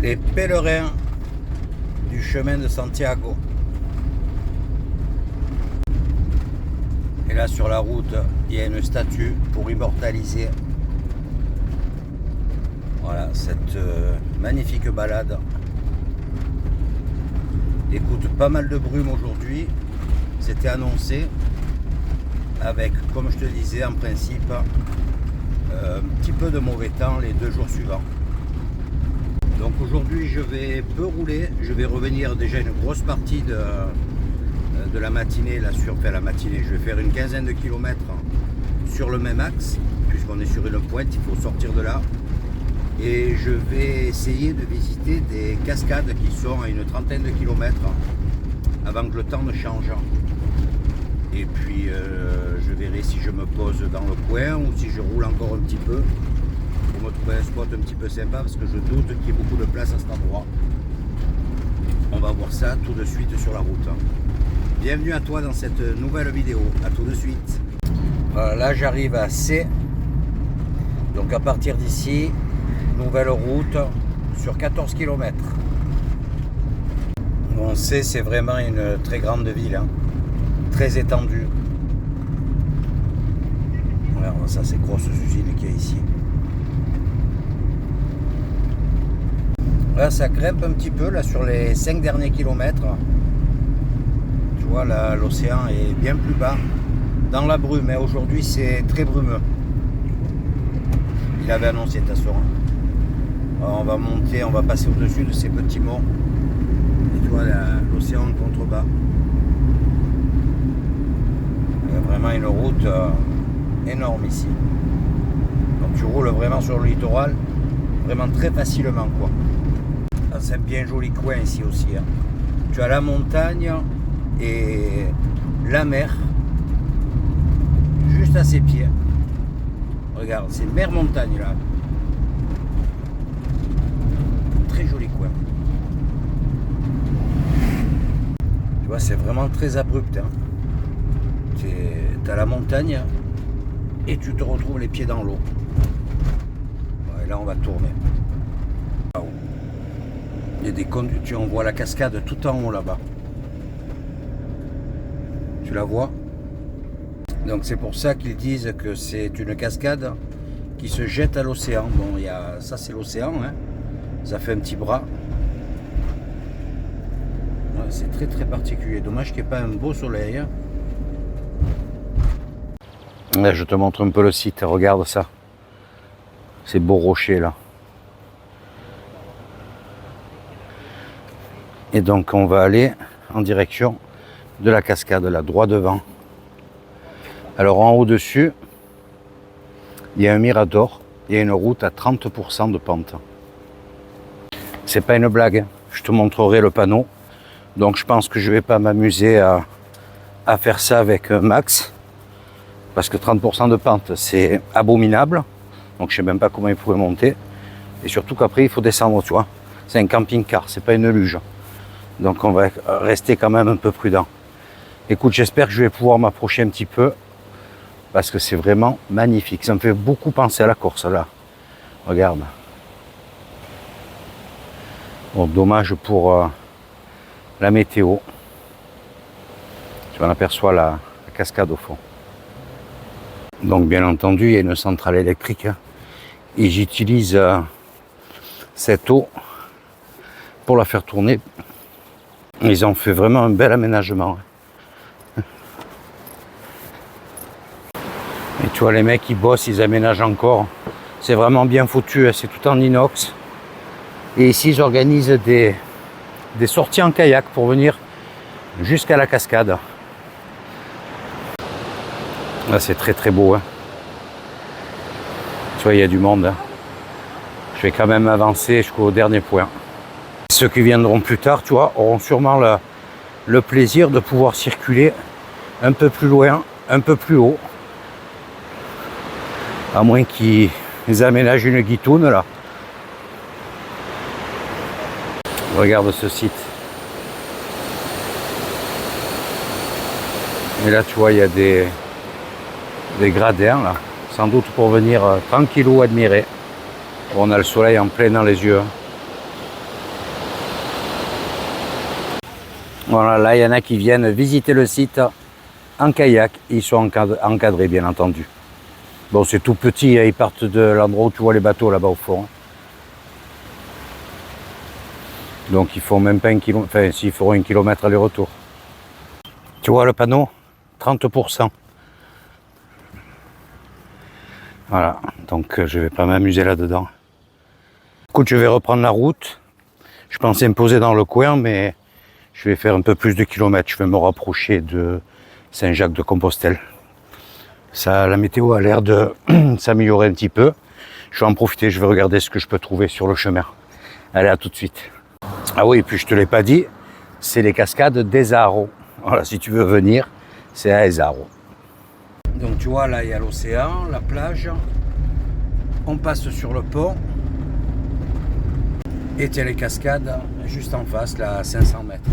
Les pèlerins du chemin de Santiago. Et là sur la route, il y a une statue pour immortaliser voilà, cette magnifique balade. Écoute, pas mal de brume aujourd'hui. C'était annoncé avec, comme je te disais, en principe, un petit peu de mauvais temps les 2 jours suivants. Donc aujourd'hui je vais peu rouler, je vais revenir déjà une grosse partie de la matinée, là sur la matinée, je vais faire une quinzaine de kilomètres sur le même axe, puisqu'on est sur une pointe, il faut sortir de là. Et je vais essayer de visiter des cascades qui sont à une trentaine de kilomètres avant que le temps ne change. Et puis je verrai si je me pose dans le coin ou si je roule encore un petit peu pour me trouver un spot un petit peu sympa, parce que je doute qu'il y ait beaucoup de place à cet endroit. On va voir ça tout de suite sur la route. Bienvenue à toi dans cette nouvelle vidéo, à tout de suite. Voilà, là j'arrive à C, donc à partir d'ici, nouvelle route sur 14 km. Bon, C c'est vraiment une très grande ville, hein, très étendue. Voilà, ça c'est grosse usine qu'il y a ici. Là ça grimpe un petit peu là sur les 5 derniers kilomètres. Tu vois là l'océan est bien plus bas dans la brume, hein. Aujourd'hui c'est très brumeux. Il avait annoncé de toute façon. Alors, on va monter, on va passer au-dessus de ces petits monts. Et tu vois l'océan en contrebas. Il y a vraiment une route énorme ici. Donc tu roules vraiment sur le littoral, vraiment très facilement quoi. C'est un bien joli coin ici aussi, hein. Tu as la montagne et la mer juste à ses pieds. Regarde, c'est mer-montagne là. Très joli coin. Tu vois, c'est vraiment très abrupt, hein. Tu as la montagne et tu te retrouves les pieds dans l'eau. Ouais, là on va tourner. Il y a des conduits, on voit la cascade tout en haut là-bas. Tu la vois? Donc c'est pour ça qu'ils disent que c'est une cascade qui se jette à l'océan. Bon, ça c'est l'océan, hein. Ça fait un petit bras. Ouais, c'est très très particulier. Dommage qu'il n'y ait pas un beau soleil. Là, je te montre un peu le site. Regarde ça. Ces beaux rochers là. Et donc on va aller en direction de la cascade là, droit devant. Alors en haut dessus, il y a un mirador, il y a une route à 30% de pente. C'est pas une blague, hein. Je te montrerai le panneau. Donc je pense que je vais pas m'amuser à faire ça avec Max, parce que 30% de pente c'est abominable. Donc je sais même pas comment il pourrait monter. Et surtout qu'après il faut descendre, tu vois. C'est un camping-car, c'est pas une luge. Donc on va rester quand même un peu prudent. Écoute, j'espère que je vais pouvoir m'approcher un petit peu, parce que c'est vraiment magnifique. Ça me fait beaucoup penser à la Corse là. Regarde. Bon, dommage pour la météo. Tu vois, on aperçoit la cascade au fond. Donc bien entendu, il y a une centrale électrique, hein, et j'utilise cette eau pour la faire tourner. Ils ont fait vraiment un bel aménagement. Et tu vois, les mecs qui bossent, ils aménagent encore. C'est vraiment bien foutu, c'est tout en inox. Et ici, ils organisent des sorties en kayak pour venir jusqu'à la cascade. Là, c'est très très beau, hein. Tu vois, il y a du monde, hein. Je vais quand même avancer jusqu'au dernier point. Ceux qui viendront plus tard, tu vois, auront sûrement le plaisir de pouvoir circuler un peu plus loin, un peu plus haut. À moins qu'ils aménagent une guitoune là. Regarde ce site. Et là tu vois, il y a des gradins là. Sans doute pour venir tranquillou admirer. Bon, on a le soleil en plein dans les yeux. Voilà, là il y en a qui viennent visiter le site en kayak. Ils sont encadrés bien entendu. Bon, c'est tout petit, ils partent de l'endroit où tu vois les bateaux là-bas au fond. Donc ils font même pas 1 km, enfin s'ils feront 1 km aller-retour. Tu vois le panneau 30%. Voilà, donc je vais pas m'amuser là-dedans. Écoute, je vais reprendre la route. Je pensais me poser dans le coin, mais je vais faire un peu plus de kilomètres. Je vais me rapprocher de Saint-Jacques-de-Compostelle. Ça, la météo a l'air de s'améliorer un petit peu. Je vais en profiter, je vais regarder ce que je peux trouver sur le chemin. Allez, à tout de suite. Ah oui, et puis je te l'ai pas dit, c'est les cascades d'Esaro. Voilà, si tu veux venir, c'est à Esaro. Donc tu vois, là il y a l'océan, la plage. On passe sur le pont. Et tu as les cascades juste en face, là à 500 mètres.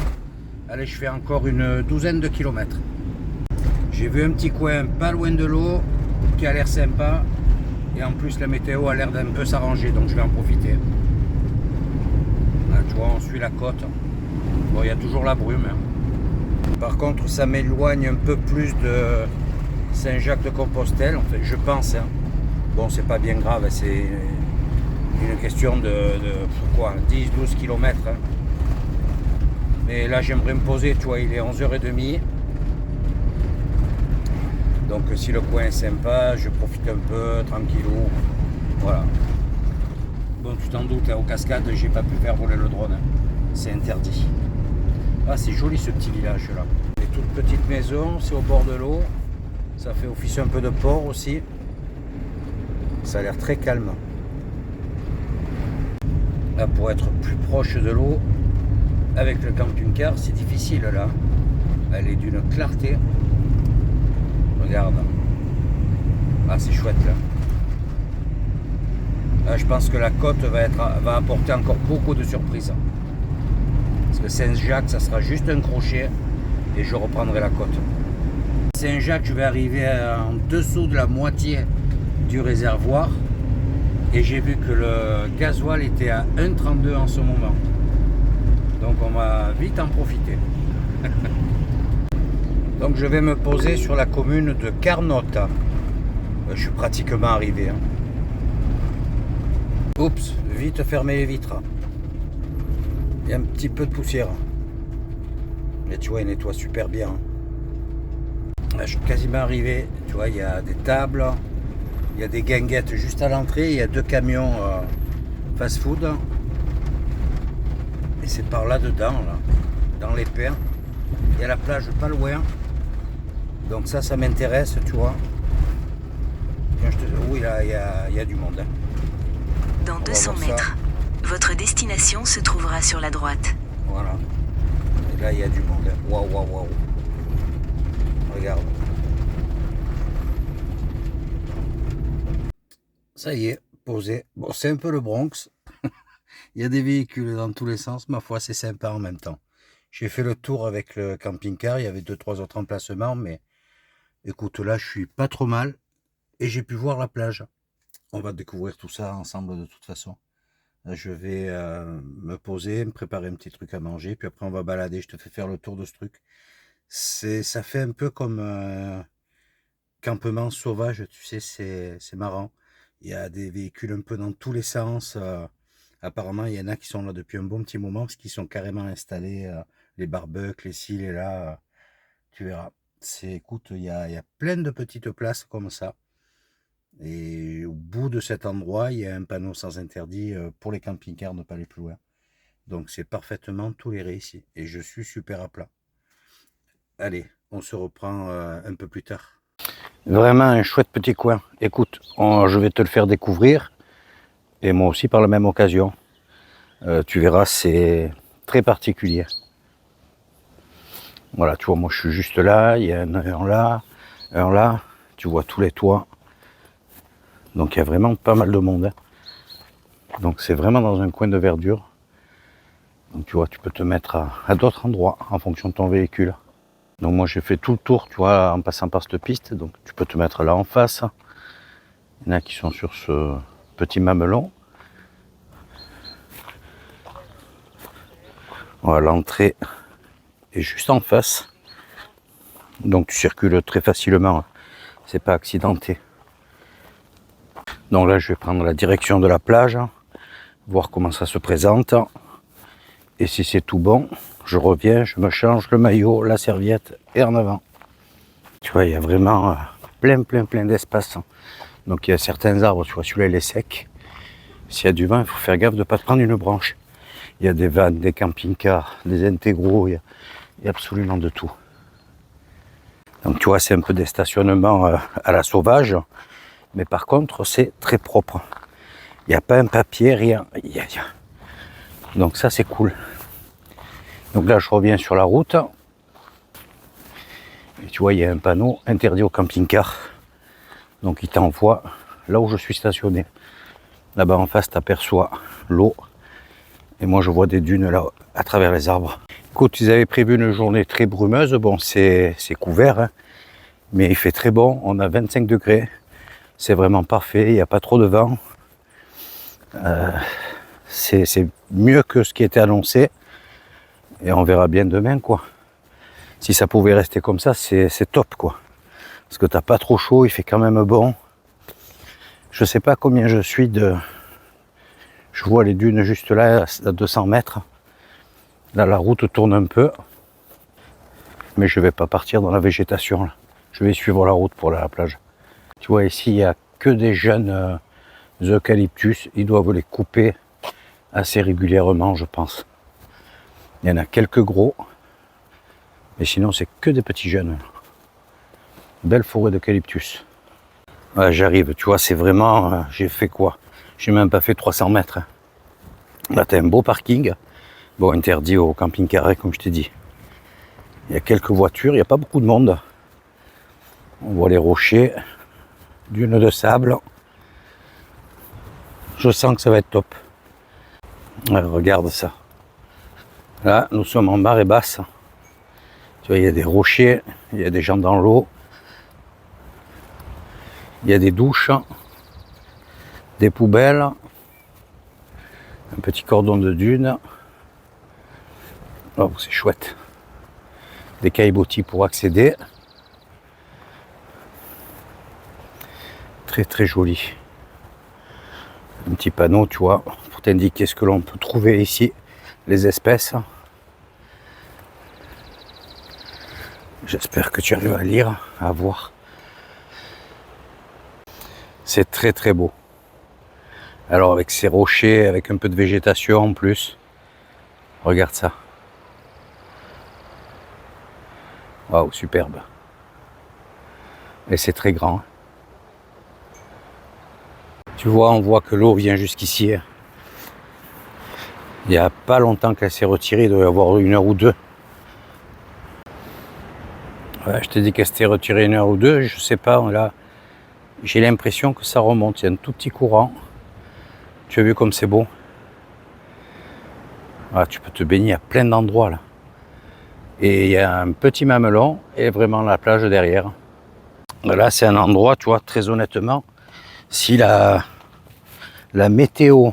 Allez, je fais encore une douzaine de kilomètres. J'ai vu un petit coin pas loin de l'eau qui a l'air sympa. Et en plus, la météo a l'air d'un peu s'arranger, donc je vais en profiter. Là, tu vois, on suit la côte. Bon, il y a toujours la brume. Par contre, ça m'éloigne un peu plus de Saint-Jacques-de-Compostelle. En fait, je pense. Bon, c'est pas bien grave, c'est une question de quoi, 10-12 km. Mais là, j'aimerais me poser, tu vois, il est 11h30. Donc, si le coin est sympa, je profite un peu, tranquillou. Voilà. Bon, tu t'en doutes, aux cascades, j'ai pas pu faire voler le drone. C'est interdit. Ah, c'est joli ce petit village là. Des toutes petites maisons, c'est au bord de l'eau. Ça fait office un peu de port aussi. Ça a l'air très calme. Là, pour être plus proche de l'eau, avec le camping-car, c'est difficile là. Elle est d'une clarté. Regarde. Ah, c'est chouette là. Là, je pense que la côte va apporter encore beaucoup de surprises. Parce que Saint-Jacques, ça sera juste un crochet et je reprendrai la côte. Saint-Jacques, je vais arriver en dessous de la moitié du réservoir. Et j'ai vu que le gasoil était à 1,32 en ce moment. Donc on va vite en profiter. Donc je vais me poser sur la commune de Carnotte. Je suis pratiquement arrivé. Oups, vite fermer les vitres. Il y a un petit peu de poussière. Mais tu vois, il nettoie super bien. Là, je suis quasiment arrivé. Tu vois, il y a des tables. Il y a des guinguettes juste à l'entrée. Il y a 2 camions fast-food. Et c'est par là-dedans, là, dans les pins. Il y a la plage pas loin. Donc ça m'intéresse, tu vois. Oui, là, il y a du monde. Dans 200 mètres, votre destination se trouvera sur la droite. Voilà. Et là, il y a du monde. Waouh, waouh, waouh. Regarde. Ça y est, posé. Bon, c'est un peu le Bronx. Il y a des véhicules dans tous les sens. Ma foi, c'est sympa en même temps. J'ai fait le tour avec le camping-car. Il y avait 2-3 autres emplacements. Mais écoute, là, je suis pas trop mal. Et j'ai pu voir la plage. On va découvrir tout ça ensemble de toute façon. Je vais me poser, me préparer un petit truc à manger. Puis après, on va balader. Je te fais faire le tour de ce truc. Ça fait un peu comme campement sauvage. Tu sais, c'est marrant. Il y a des véhicules un peu dans tous les sens. Apparemment, il y en a qui sont là depuis un bon petit moment parce qu'ils sont carrément installés. Les barbecues, les ci, les là. Tu verras. Écoute, il y a plein de petites places comme ça. Et au bout de cet endroit, il y a un panneau sans interdit pour les camping-cars, ne pas aller plus loin. Donc c'est parfaitement toléré ici. Et je suis super à plat. Allez, on se reprend un peu plus tard. Vraiment un chouette petit coin. Écoute, je vais te le faire découvrir. Et moi aussi par la même occasion. Tu verras, c'est très particulier. Voilà, tu vois, moi je suis juste là. Il y a un là, un là. Tu vois tous les toits. Donc il y a vraiment pas mal de monde. Donc c'est vraiment dans un coin de verdure. Donc tu vois, tu peux te mettre à d'autres endroits en fonction de ton véhicule. Donc moi j'ai fait tout le tour, tu vois, en passant par cette piste. Donc tu peux te mettre là en face. Il y en a qui sont sur ce petit mamelon. Voilà l'entrée est juste en face. Donc tu circules très facilement, c'est pas accidenté. Donc là je vais prendre la direction de la plage, voir comment ça se présente. Et si c'est tout bon, je reviens, je me change le maillot, la serviette et en avant. Tu vois, il y a vraiment plein d'espace. Donc il y a certains arbres, tu vois, celui-là il est sec. S'il y a du vent, il faut faire gaffe de ne pas te prendre une branche. Il y a des vannes, des camping-cars, des intégraux, il y a absolument de tout. Donc tu vois, c'est un peu des stationnements à la sauvage. Mais par contre, c'est très propre. Il n'y a pas un papier, rien. Donc ça, c'est cool. Donc là, je reviens sur la route. Et tu vois, il y a un panneau interdit au camping-car. Donc il t'envoie là où je suis stationné. Là-bas en face, tu aperçois l'eau. Et moi, je vois des dunes là, à travers les arbres. Écoute, ils avaient prévu une journée très brumeuse. Bon, c'est couvert, hein, mais il fait très bon. On a 25 degrés. C'est vraiment parfait. Il n'y a pas trop de vent. C'est mieux que ce qui était annoncé. Et on verra bien demain, quoi. Si ça pouvait rester comme ça, c'est top, quoi. Parce que t'as pas trop chaud, il fait quand même bon. Je sais pas combien je suis de... Je vois les dunes juste là, à 200 mètres. Là, la route tourne un peu. Mais je vais pas partir dans la végétation, là. Je vais suivre la route pour aller à la plage. Tu vois, ici, il n'y a que des jeunes eucalyptus. Ils doivent les couper assez régulièrement, je pense. Il y en a quelques gros. Mais sinon, c'est que des petits jeunes. Belle forêt d'eucalyptus. Ouais, j'arrive, tu vois, c'est vraiment... j'ai fait quoi? J'ai même pas fait 300 mètres. Là, t'as un beau parking. Bon, interdit au camping-car, comme je t'ai dit. Il y a quelques voitures, il n'y a pas beaucoup de monde. On voit les rochers, dunes de sable. Je sens que ça va être top. Ouais, regarde ça. Là, nous sommes en marée basse. Tu vois, il y a des rochers, il y a des gens dans l'eau. Il y a des douches, des poubelles, un petit cordon de dunes. Oh, c'est chouette. Des caillebotis pour accéder. Très joli. Un petit panneau, tu vois, pour t'indiquer ce que l'on peut trouver ici, les espèces. J'espère que tu arrives à lire, à voir. C'est très beau. Alors avec ces rochers, avec un peu de végétation en plus. Regarde ça. Waouh, superbe. Et c'est très grand. Tu vois, on voit que l'eau vient jusqu'ici. Il n'y a pas longtemps qu'elle s'est retirée, il doit y avoir 1 heure ou 2. Ouais, je t'ai dit qu'elle s'était retirée 1 heure ou 2, je sais pas, là, j'ai l'impression que ça remonte, il y a un tout petit courant. Tu as vu comme c'est beau? Voilà, tu peux te baigner à plein d'endroits là. Et il y a un petit mamelon et vraiment la plage derrière. Là, c'est un endroit, tu vois, très honnêtement, si la météo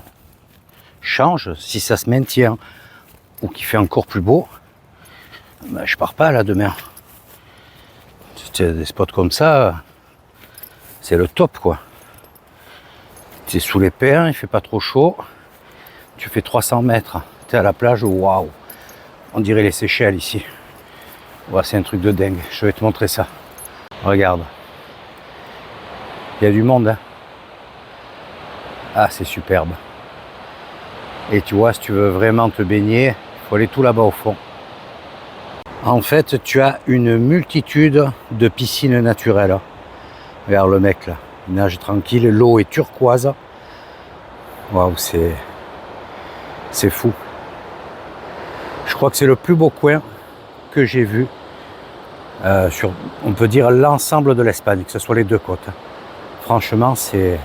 change, si ça se maintient ou qu'il fait encore plus beau, ben, je pars pas là demain. Des spots comme ça, c'est le top, quoi. Tu es sous les pins, il fait pas trop chaud. Tu fais 300 mètres, tu es à la plage, waouh. On dirait les Seychelles ici. Ouais, c'est un truc de dingue, je vais te montrer ça. Regarde. Il y a du monde, hein. Ah, c'est superbe. Et tu vois, si tu veux vraiment te baigner, il faut aller tout là-bas au fond. En fait, tu as une multitude de piscines naturelles. Regarde le mec là, il nage tranquille, l'eau est turquoise. Waouh, c'est fou. Je crois que c'est le plus beau coin que j'ai vu sur, on peut dire, l'ensemble de l'Espagne, que ce soit les deux côtes. Franchement, c'est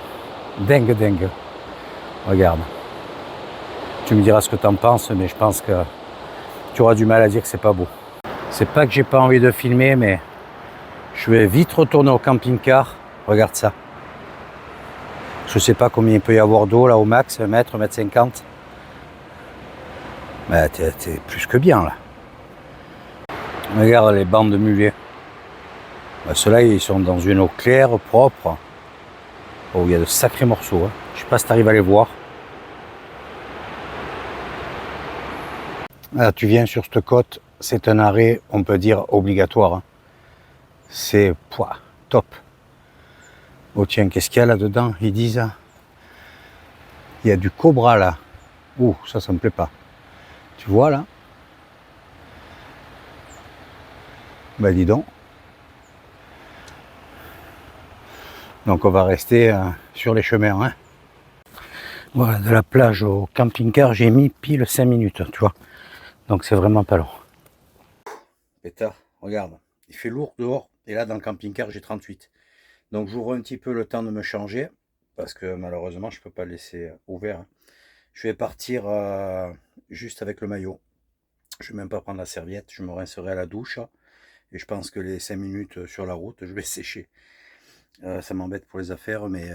dingue. Regarde. Tu me diras ce que tu en penses, mais je pense que tu auras du mal à dire que c'est pas beau. C'est pas que j'ai pas envie de filmer, mais je vais vite retourner au camping-car. Regarde ça. Je sais pas combien il peut y avoir d'eau là au max, 1 mètre, 1,50 m. Mais t'es plus que bien là. Regarde les bancs de mulets. Ben, ceux-là, ils sont dans une eau claire, propre. Oh, il y a de sacrés morceaux. Hein. Je sais pas si tu arrives à les voir. Là, tu viens sur cette côte, c'est un arrêt, on peut dire, obligatoire. Hein. C'est top. Oh tiens, qu'est-ce qu'il y a là-dedans? Ils disent, il y a du cobra là. Ouh, ça me plaît pas. Tu vois là? Ben dis donc. Donc on va rester sur les chemins. Hein. Voilà, de la plage au camping-car, j'ai mis pile 5 minutes, tu vois. Donc c'est vraiment pas long. Pétard, regarde, il fait lourd dehors. Et là, dans le camping-car, j'ai 38. Donc j'ouvre un petit peu le temps de me changer. Parce que malheureusement, je ne peux pas le laisser ouvert. Hein. Je vais partir juste avec le maillot. Je ne vais même pas prendre la serviette. Je me rincerai à la douche. Et je pense que les 5 minutes sur la route, je vais sécher. Ça m'embête pour les affaires, mais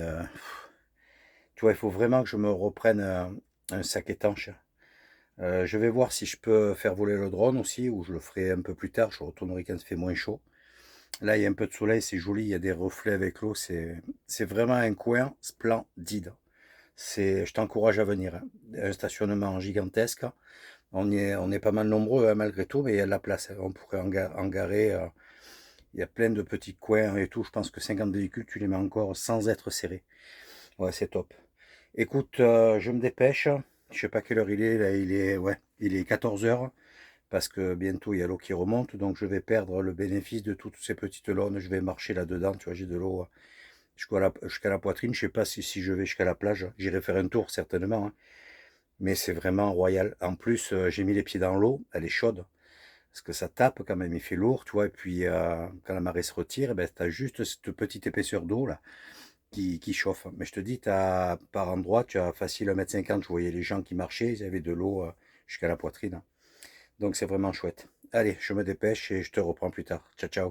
tu vois, il faut vraiment que je me reprenne un sac étanche. Je vais voir si je peux faire voler le drone aussi, ou je le ferai un peu plus tard. Je retournerai quand il fait moins chaud. Là, il y a un peu de soleil, c'est joli, il y a des reflets avec l'eau. C'est vraiment un coin splendide. Je t'encourage à venir. Hein. Un stationnement gigantesque. On est pas mal nombreux hein, malgré tout, mais il y a de la place. On pourrait en garer. Il y a plein de petits coins et tout. Je pense que 50 véhicules, tu les mets encore sans être serrés. Ouais, c'est top. Écoute, je me dépêche. Je sais pas quelle heure il est. Là, il est 14 h. Parce que bientôt, il y a l'eau qui remonte. Donc, je vais perdre le bénéfice de toutes ces petites launes. Je vais marcher là-dedans. Tu vois, j'ai de l'eau jusqu'à la poitrine. Je sais pas si je vais jusqu'à la plage. J'irai faire un tour, certainement. Hein. Mais c'est vraiment royal. En plus, j'ai mis les pieds dans l'eau. Elle est chaude. Parce que ça tape quand même, il fait lourd, tu vois. Et puis, quand la marée se retire, eh ben, tu as juste cette petite épaisseur d'eau là qui chauffe. Mais je te dis, par endroit, tu as facile 1,50 m. Je voyais les gens qui marchaient, ils avaient de l'eau jusqu'à la poitrine. Donc, c'est vraiment chouette. Allez, je me dépêche et je te reprends plus tard. Ciao, ciao.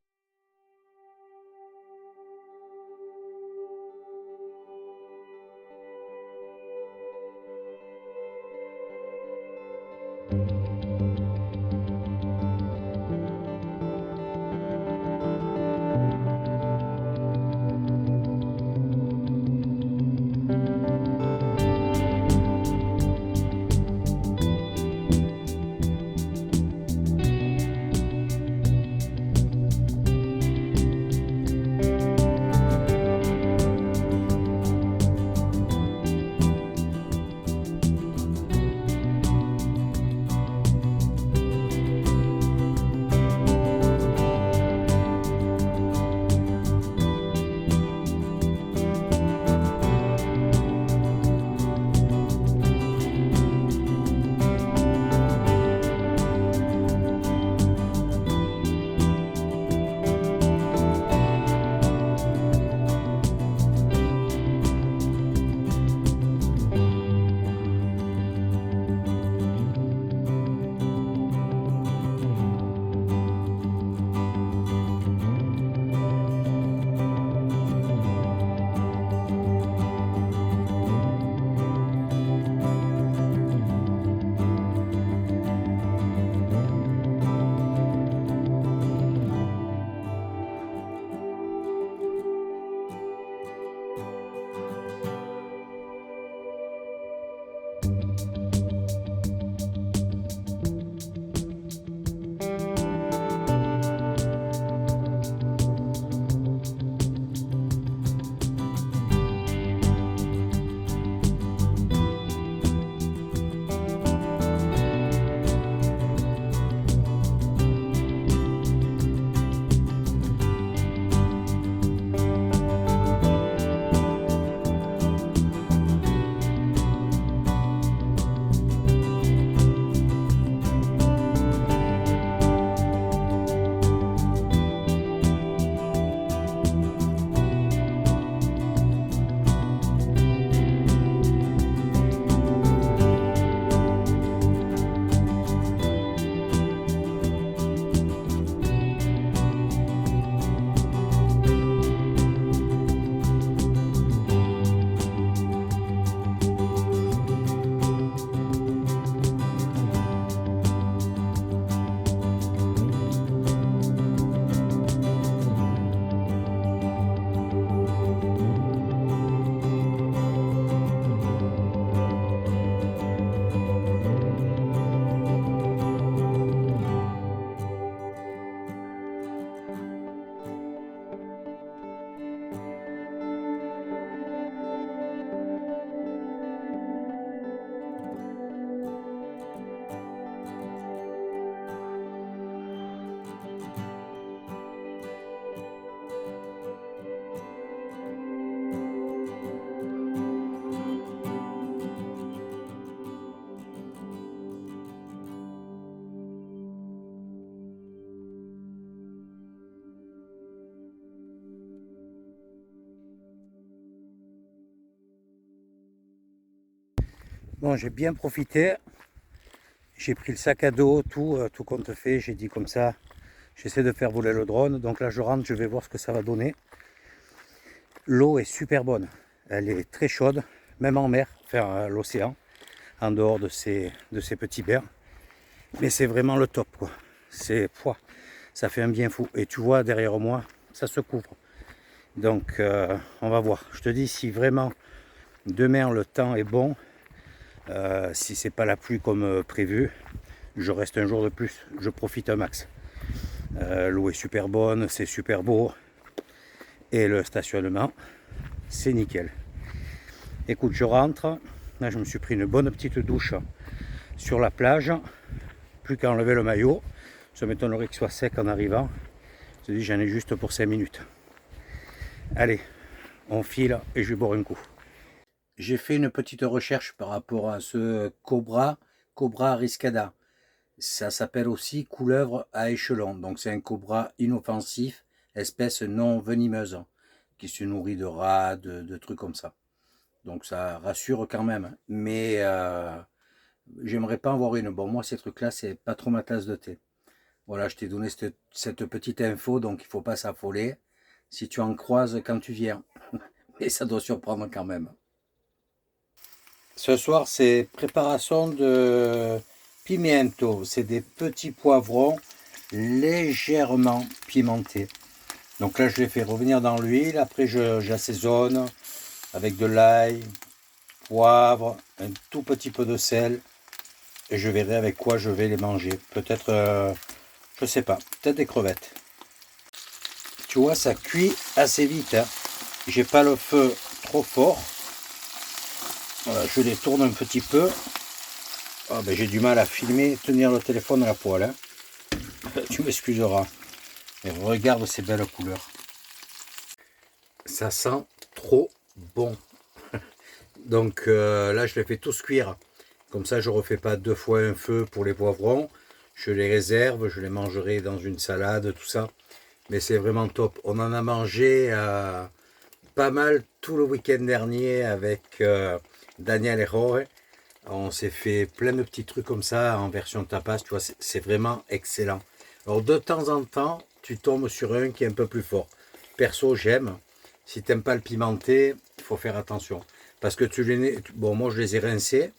Bon, j'ai bien profité. J'ai pris le sac à dos, tout compte fait. J'ai dit comme ça, j'essaie de faire voler le drone. Donc là, je rentre, je vais voir ce que ça va donner. L'eau est super bonne. Elle est très chaude, même en mer, enfin à l'océan, en dehors de ces petits bergs. Mais c'est vraiment le top, quoi. Ça fait un bien fou. Et tu vois, derrière moi, ça se couvre. Donc, on va voir. Je te dis, si vraiment demain le temps est bon, si c'est pas la pluie comme prévu, je reste un jour de plus. Je profite un max. L'eau est super bonne, c'est super beau. Et le stationnement, c'est nickel. Écoute, je rentre. Là, je me suis pris une bonne petite douche sur la plage. Plus qu'à enlever le maillot. Ça m'étonnerait qu'il soit sec en arrivant. Je te dis, j'en ai juste pour 5 minutes. Allez, on file et je vais boire un coup. J'ai fait une petite recherche par rapport à ce cobra riscada. Ça s'appelle aussi couleuvre à échelon. Donc c'est un cobra inoffensif, espèce non venimeuse, qui se nourrit de rats, de trucs comme ça. Donc ça rassure quand même. Mais j'aimerais pas en voir une. Bon, moi ces trucs-là, c'est pas trop ma tasse de thé. Voilà, je t'ai donné cette petite info, donc il faut pas s'affoler. Si tu en croises quand tu viens. Mais ça doit surprendre quand même. Ce soir, c'est préparation de pimiento. C'est des petits poivrons légèrement pimentés. Donc là, je les fais revenir dans l'huile. Après, j'assaisonne avec de l'ail, poivre, un tout petit peu de sel. Et je verrai avec quoi je vais les manger. Peut-être, je sais pas, peut-être des crevettes. Tu vois, ça cuit assez vite. Hein. J'ai pas le feu trop fort. Voilà, je les tourne un petit peu. Oh, ben, j'ai du mal à filmer, tenir le téléphone à la poêle. Hein. Tu m'excuseras. Mais regarde ces belles couleurs. Ça sent trop bon. Donc là, je les fais tous cuire. Comme ça, je ne refais pas 2 fois un feu pour les poivrons. Je les réserve, je les mangerai dans une salade, tout ça. Mais c'est vraiment top. On en a mangé pas mal tout le week-end dernier avec Daniel et Jorge. On s'est fait plein de petits trucs comme ça en version tapas, tu vois, c'est vraiment excellent. Alors de temps en temps, tu tombes sur un qui est un peu plus fort. Perso, j'aime. Si tu n'aimes pas le pimenté, il faut faire attention. Parce que bon, moi je les ai rincés,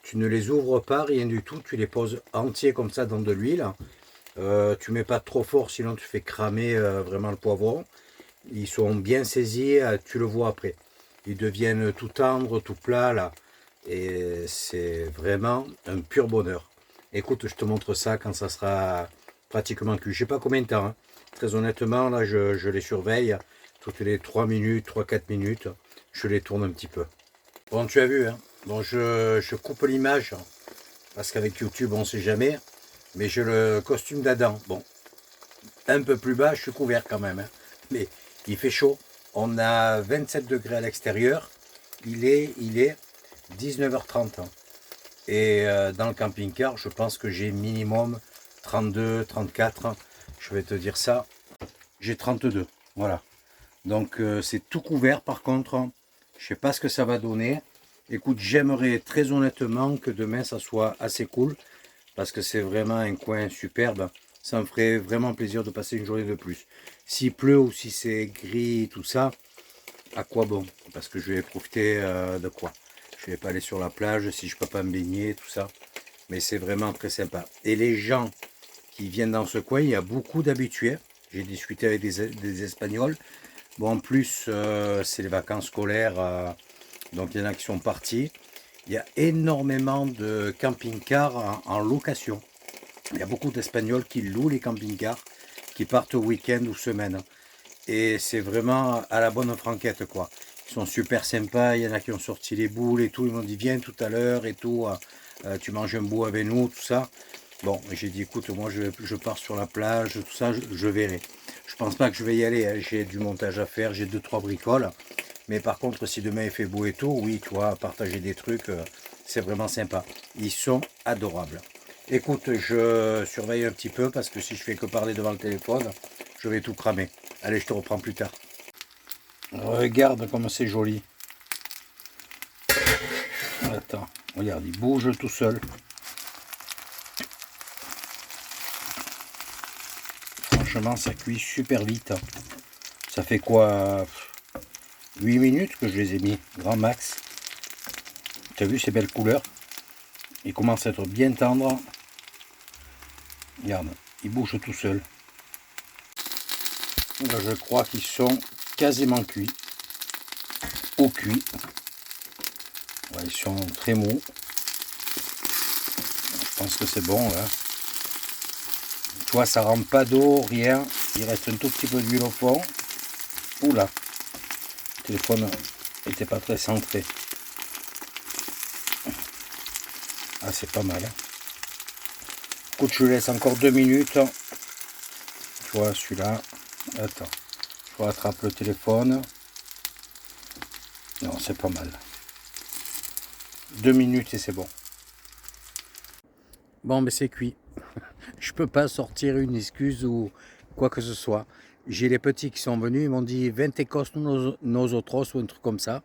tu ne les ouvres pas, rien du tout, tu les poses entiers comme ça dans de l'huile. Tu mets pas trop fort, sinon tu fais cramer vraiment le poivron. Ils sont bien saisis, tu le vois après. Ils deviennent tout tendres, tout plats là. Et c'est vraiment un pur bonheur. Écoute, je te montre ça quand ça sera pratiquement cuit. Je sais pas combien de temps. Hein. Très honnêtement, là, je les surveille. Toutes les 3 minutes, 3-4 minutes, je les tourne un petit peu. Bon, tu as vu, hein. Bon, je coupe l'image, parce qu'avec YouTube, on ne sait jamais. Mais j'ai le costume d'Adam. Bon, un peu plus bas, je suis couvert quand même. Hein. Mais il fait chaud. On a 27 degrés à l'extérieur. Il est 19h30. Et dans le camping-car, je pense que j'ai minimum 32, 34. Je vais te dire ça. J'ai 32. Voilà. Donc c'est tout couvert par contre. Je sais pas ce que ça va donner. Écoute, j'aimerais très honnêtement que demain ça soit assez cool. Parce que c'est vraiment un coin superbe. Ça me ferait vraiment plaisir de passer une journée de plus. S'il pleut ou si c'est gris, tout ça, à quoi bon? Parce que je vais profiter de quoi? Je vais pas aller sur la plage si je peux pas me baigner, tout ça. Mais c'est vraiment très sympa. Et les gens qui viennent dans ce coin, il y a beaucoup d'habitués. J'ai discuté avec des Espagnols. Bon, en plus, c'est les vacances scolaires, donc il y en a qui sont partis. Il y a énormément de camping-cars en location. Il y a beaucoup d'Espagnols qui louent les camping-cars, qui partent au week-end ou semaine. Et c'est vraiment à la bonne franquette, quoi. Ils sont super sympas, il y en a qui ont sorti les boules et tout. Ils m'ont dit, viens tout à l'heure et tout, tu manges un bout avec nous, tout ça. Bon, j'ai dit, écoute, moi je pars sur la plage, tout ça, je verrai. Je pense pas que je vais y aller, hein. J'ai du montage à faire, j'ai 2-3 bricoles. Mais par contre, si demain il fait beau et tout, oui, tu vois, partager des trucs, c'est vraiment sympa. Ils sont adorables. Écoute, je surveille un petit peu parce que si je fais que parler devant le téléphone, je vais tout cramer. Allez, je te reprends plus tard. Regarde comme c'est joli. Attends, Regarde, il bouge tout seul. Franchement, ça cuit super vite. Ça fait quoi, 8 minutes que je les ai mis, grand max. Tu as vu ces belles couleurs? Ils commencent à être bien tendres. Regarde, ils bougent tout seuls. Là, je crois qu'ils sont quasiment cuits. Au cuit. Ouais, ils sont très mous. Je pense que c'est bon là. Tu vois, ça rentre pas d'eau, rien. Il reste un tout petit peu d'huile au fond. Oula, le téléphone n'était pas très centré. Ah, c'est pas mal. Écoute, je laisse encore 2 minutes. Tu vois, celui-là. Attends, je rattrape le téléphone. Non, c'est pas mal. 2 minutes et c'est bon. Bon, mais c'est cuit. Je peux pas sortir une excuse ou quoi que ce soit. J'ai les petits qui sont venus, ils m'ont dit 20 écosses nosotros ou un truc comme ça.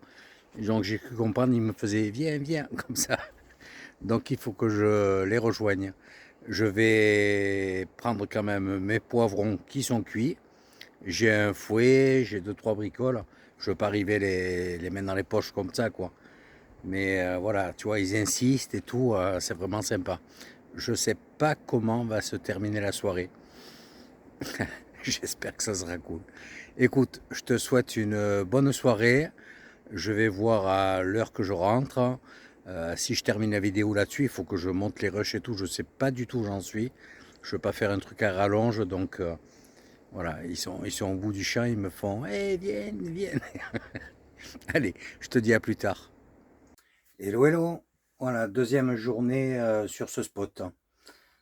Donc j'ai cru comprendre, ils me faisaient viens, viens, comme ça. Donc il faut que je les rejoigne. Je vais prendre quand même mes poivrons qui sont cuits. J'ai un fouet, j'ai 2-3 bricoles. Je ne veux pas arriver les mains dans les poches comme ça, quoi. Mais voilà, tu vois, ils insistent et tout, c'est vraiment sympa. Je sais pas comment va se terminer la soirée. J'espère que ça sera cool. Écoute, je te souhaite une bonne soirée. Je vais voir à l'heure que je rentre. Si je termine la vidéo là-dessus, il faut que je monte les rushs et tout. Je sais pas du tout où j'en suis. Je ne veux pas faire un truc à rallonge, donc voilà, ils sont au bout du champ, ils me font hey, viens, viens. Allez, je te dis à plus tard. Hello, hello. Voilà, deuxième journée sur ce spot.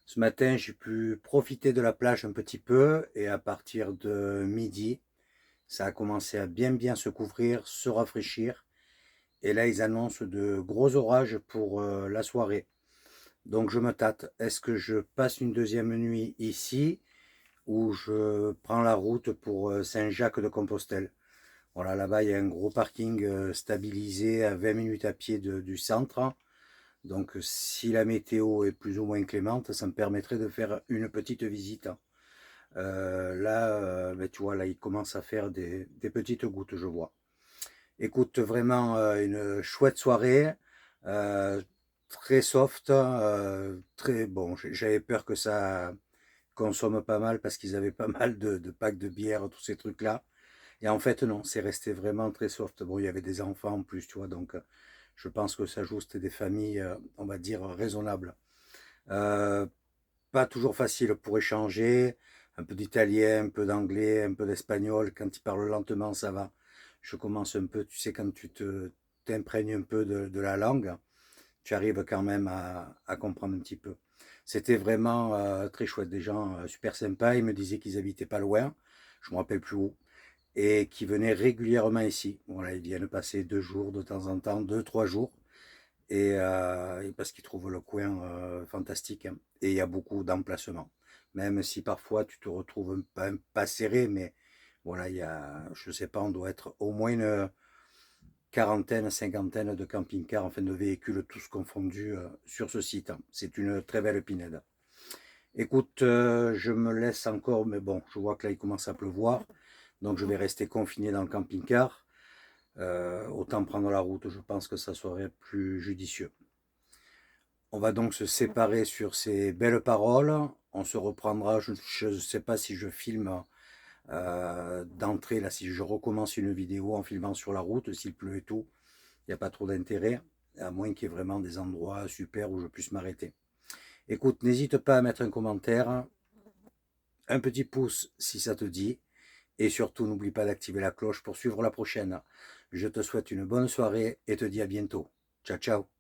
Ce matin, j'ai pu profiter de la plage un petit peu et à partir de midi, ça a commencé à bien se couvrir, se rafraîchir. Et là, ils annoncent de gros orages pour la soirée. Donc, je me tâte. Est-ce que je passe une deuxième nuit ici ou je prends la route pour Saint-Jacques-de-Compostelle? Voilà, là-bas, il y a un gros parking stabilisé à 20 minutes à pied du centre. Donc, si la météo est plus ou moins clémente, ça me permettrait de faire une petite visite. Là, ben, tu vois, là, il commence à faire des petites gouttes, je vois. Écoute, vraiment une chouette soirée, très soft, très bon. J'avais peur que ça consomme pas mal parce qu'ils avaient pas mal de packs de bière, tous ces trucs-là. Et en fait, non, c'est resté vraiment très soft. Bon, il y avait des enfants en plus, tu vois, donc je pense que ça joue, c'était des familles, on va dire, raisonnables. Euh, Pas toujours facile pour échanger, un peu d'italien, un peu d'anglais, un peu d'espagnol. Quand ils parlent lentement, ça va. Je commence un peu, tu sais, quand tu t'imprègnes un peu de la langue, tu arrives quand même à comprendre un petit peu. C'était vraiment très chouette, des gens super sympas. Ils me disaient qu'ils habitaient pas loin, je me rappelle plus où, et qui venaient régulièrement ici. Voilà, ils viennent passer 2 jours de temps en temps, 2-3 jours, et parce qu'ils trouvent le coin fantastique, hein. Et il y a beaucoup d'emplacements. Même si parfois tu te retrouves pas serré, mais voilà, il y a, je sais pas, on doit être au moins une quarantaine, cinquantaine de camping-cars, enfin de véhicules tous confondus sur ce site. C'est une très belle pinède. Écoute, je me laisse encore, mais bon, je vois que là il commence à pleuvoir, donc je vais rester confiné dans le camping-car. Autant prendre la route, je pense que ça serait plus judicieux. On va donc se séparer sur ces belles paroles. On se reprendra, je ne sais pas si je filme d'entrée, là, si je recommence une vidéo en filmant sur la route, s'il pleut et tout, il n'y a pas trop d'intérêt, à moins qu'il y ait vraiment des endroits super où je puisse m'arrêter. Écoute, n'hésite pas à mettre un commentaire, un petit pouce si ça te dit, et surtout n'oublie pas d'activer la cloche pour suivre la prochaine. Je te souhaite une bonne soirée et te dis à bientôt. Ciao, ciao.